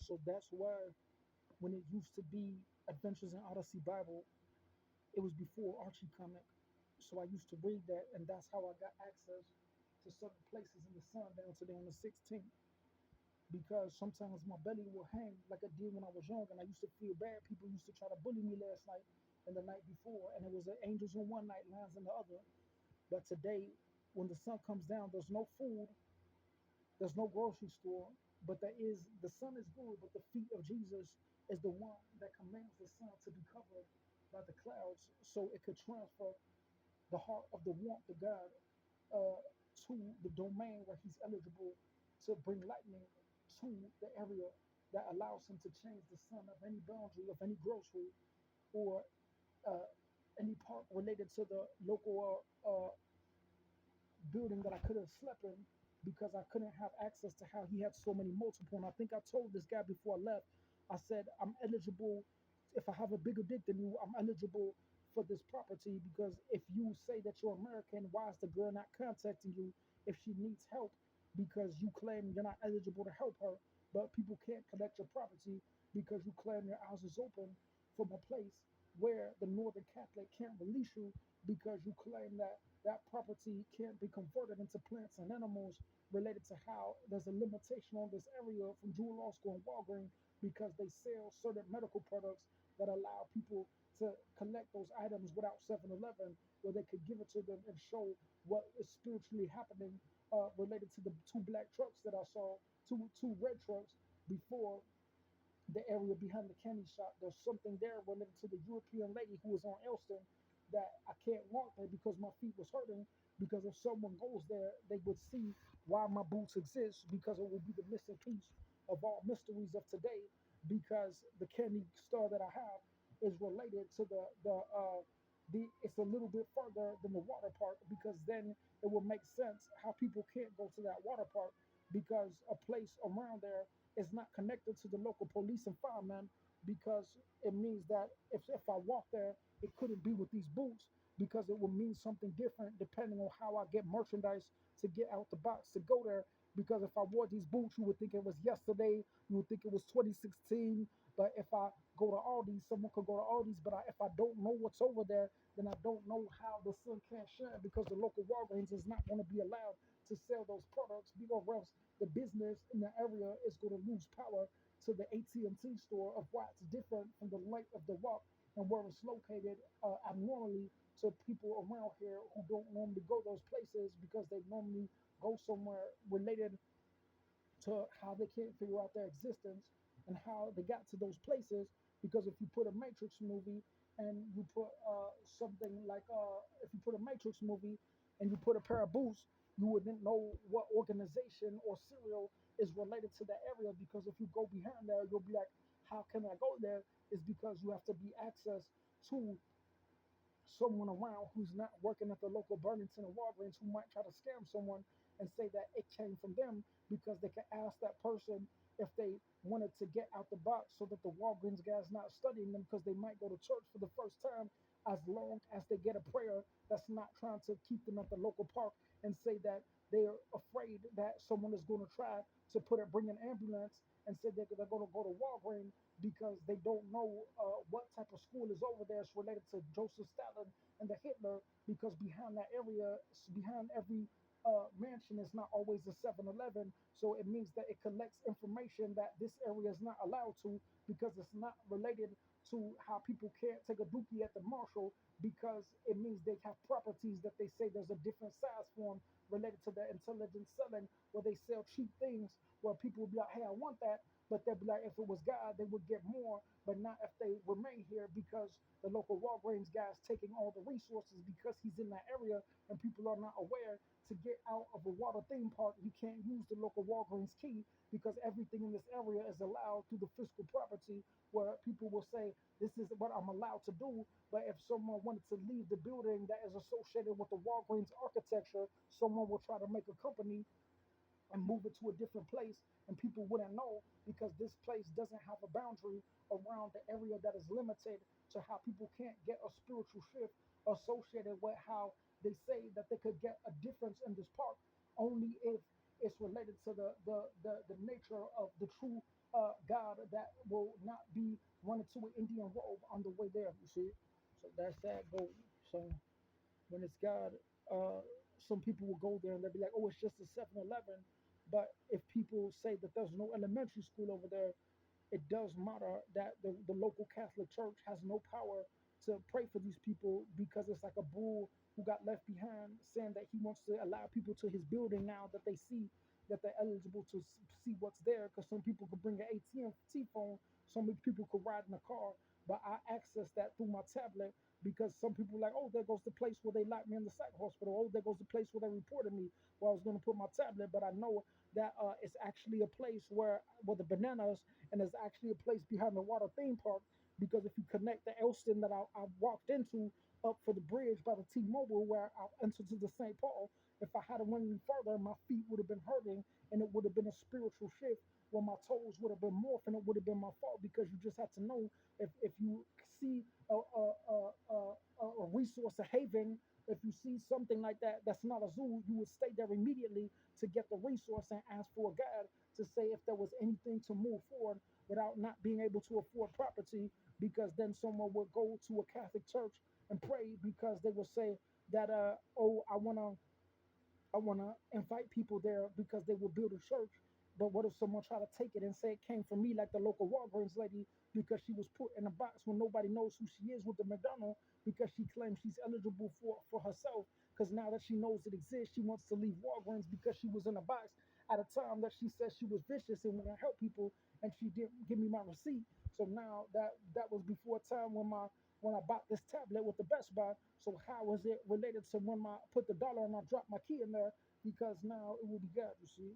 So that's why when it used to be Adventures in Odyssey Bible, it was before Archie comic. So I used to read that, and that's how I got access to certain places in the sun down today on the 16th. Because sometimes my belly will hang like it did when I was young, and I used to feel bad. People used to try to bully me last night and the night before, and it was angels on one night, lions in the other. But today, when the sun comes down, there's no food, there's no grocery store, but there is the sun is good, but the feet of Jesus is the one that commands the sun to be covered by the clouds, so it could transfer the heart of the warmth of God uh, to the domain where he's eligible to bring lightning to the area that allows him to change the sun of any boundary of any grocery or uh, any part related to the local building that I could have slept in because I couldn't have access to how he had so many multiple. And I think I told this guy before I left, I said, I'm eligible, if I have a bigger dick than you, I'm eligible for this property because if you say that you're American, why is the girl not contacting you if she needs help? Because you claim you're not eligible to help her, but people can't collect your property because you claim your house is open from a place where the Northern Catholic can't release you because you claim that that property can't be converted into plants and animals related to how there's a limitation on this area from Jewel Law School and Walgreens because they sell certain medical products that allow people to collect those items without 7-Eleven, where they could give it to them and show what is spiritually happening related to the two black trucks that I saw, two red trucks before the area behind the candy shop. There's something there related to the European lady who was on Elston that I can't walk there because my feet was hurting. Because if someone goes there, they would see why my boots exist because it will be the missing piece of all mysteries of today. Because the candy store that I have is related to the it's a little bit further than the water park because then it will make sense how people can't go to that water park because a place around there is not connected to the local police and firemen because it means that if I walk there, it couldn't be with these boots because it will mean something different depending on how I get merchandise to get out the box to go there. Because if I wore these boots, you would think it was yesterday, you would think it was 2016. But if I go to Aldi's, someone could go to Aldi's, but if I don't know what's over there, then I don't know how the sun can't shine because the local Walgreens is not going to be allowed to sell those products because else the business in the area is going to lose power to the AT&T store of why it's different from the length of the walk and where it's located abnormally to people around here who don't normally go those places because they normally go somewhere related to how they can't figure out their existence and how they got to those places. Because if you put a Matrix movie and you put something like if you put a Matrix movie and you put a pair of boots, you wouldn't know what organization or serial is related to that area. Because if you go behind there, you'll be like, how can I go there? Is because you have to be access to someone around who's not working at the local Burlington or Walgreens who might try to scam someone and say that it came from them because they can ask that person if they wanted to get out the box so that the Walgreens guy's not studying them because they might go to church for the first time as long as they get a prayer that's not trying to keep them at the local park and say that they're afraid that someone is going to try to bring an ambulance and say they're going to go to Walgreens because they don't know what type of school is over there. It's related to Joseph Stalin and the Hitler because behind that area, behind every mansion is not always a 7-Eleven. So it means that it collects information that this area is not allowed to because it's not related to how people can't take a dookie at the Marshall because it means they have properties that they say there's a different size form related to their intelligence selling where they sell cheap things where people will be like, hey, I want that. But they'll be like, if it was God, they would get more, but not if they remain here because the local Walgreens guy is taking all the resources because he's in that area and people are not aware to get out of a water theme park. You can't use the local Walgreens key because everything in this area is allowed through the fiscal property where people will say, this is what I'm allowed to do. But if someone wanted to leave the building that is associated with the Walgreens architecture, someone will try to make a company and move it to a different place and people wouldn't know because this place doesn't have a boundary around the area that is limited to how people can't get a spiritual shift associated with how they say that they could get a difference in this park only if it's related to the nature of the true God that will not be running to an Indian robe on the way there. You see, so that's that goal. So when it's God, uh, some people will go there and they'll be like, "Oh, it's just a 7-Eleven." But if people say that there's no elementary school over there, it does matter that the local Catholic Church has no power to pray for these people because it's like a bull who got left behind saying that he wants to allow people to his building now that they see that they're eligible to see what's there because some people could bring an ATM phone, some people could ride in a car, but I access that through my tablet because some people are like, oh, there goes the place where they locked me in the psych hospital. Oh, there goes the place where they reported me where I was going to put my tablet, but I know that it's actually a place where the bananas and there's actually a place behind the water theme park because if you connect the Elston that I walked into up for the bridge by the T-Mobile where I entered to the St. Paul, if I had went any further, my feet would have been hurting and it would have been a spiritual shift where my toes would have been morphed and it would have been my fault because you just had to know if you see a resource, a haven, if you see something like that that's not a zoo, you would stay there immediately to get the resource and ask for a guide to say if there was anything to move forward without not being able to afford property, because then someone would go to a Catholic church and pray because they would say that oh I wanna invite people there because they will build a church. But what if someone try to take it and say it came from me, like the local Walgreens lady, because she was put in a box when nobody knows who she is with the McDonald because she claims she's eligible for herself. Because now that she knows it exists, she wants to leave Walgreens because she was in a box at a time that she said she was vicious and want to help people, and she didn't give me my receipt. So now that was before a time when I bought this tablet with the Best Buy. So how is it related to when I put the dollar and I dropped my key in there? Because now it will be God, you see.